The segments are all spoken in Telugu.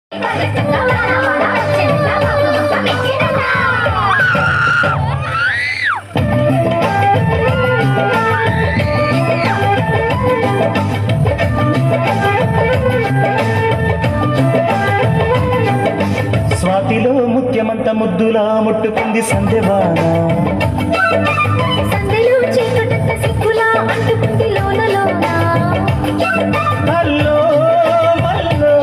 స్వాతిలో ముత్యమంత ముద్దులా ముట్టుకుంది సందెవాన. సందెలో చీకటంత సిగ్గులా అంటుకుంది లోన లోన. హల్లో మల్లో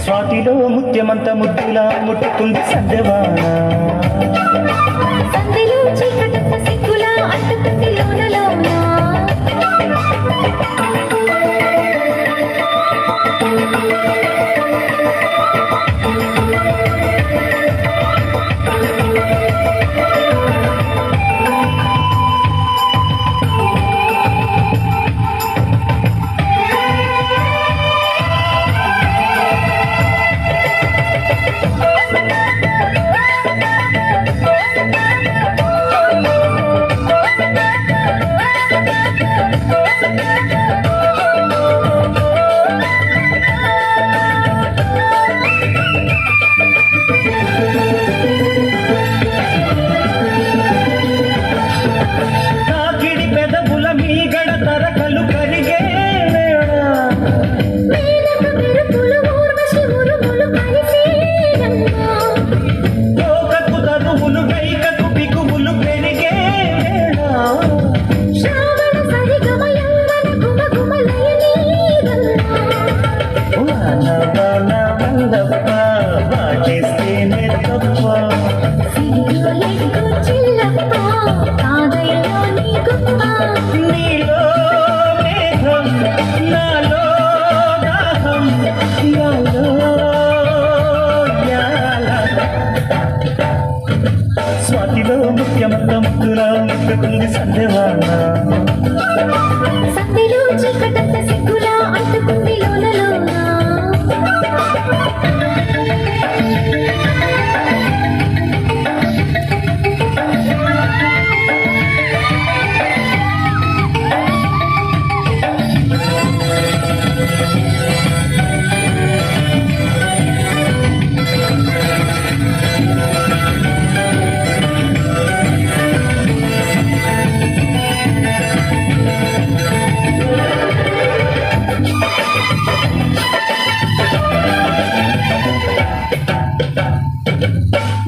స్వాతిలో ముత్యమంత ముద్దులా ముట్టుకుంది సందెవాన. సందెలో చీకటంత సిగ్గులా అంటుకుంది లోన లోన. నాకిడి పెదవుల మీగడ తరకలు కరిగే వేళ. మేనక మెరుపులు ఊర్వశి ఉరుములు కలిసేనమ్మా. లోకకు తరువులు గైకకు బిగువులు పెరిగే వేళ. శ్రావణ సరిగమయంగన గుమగుమ లయనీదమ్మా. వాన వాన వల్లప్ప వాటేస్తేనే తప్ప. సిరిలో ఎగ్గు చిల్లప్ప, కాదయ్యో నీ గొప్ప. నీలో మేఘం నాలో దాహం యాలో యాల. స్వాతిలో ముఖ్యమంత ముద్దులా ముట్టుకుంది సందెవాన. సందెలో చీకటంత సిగ్గులా అంటుకుంది లోన లోన.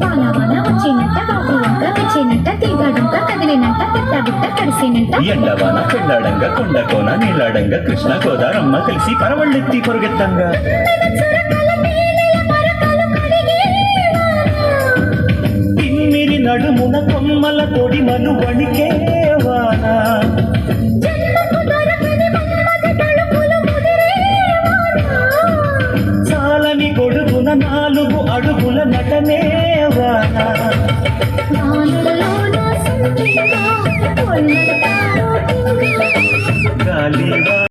వాన వాన వచ్చినంట, బాబులంట తెచ్చినంట, తీగాడంట కదిలినంట, పిట్ట బిట్ట కడిసినంట. ఎండవాన పెళ్ళాడంగా కొండ కోన నీళ్ళాడంగా కృష్ణ గోదారమ్మ కలిసి పరవళ్ళెత్తి పొరుగెత్తంగా. చురకల తేనెల మరకలు కడిగేవా. తిమ్మిరి నడుమున కొమ్మల తొడిమలు వణికే వాన.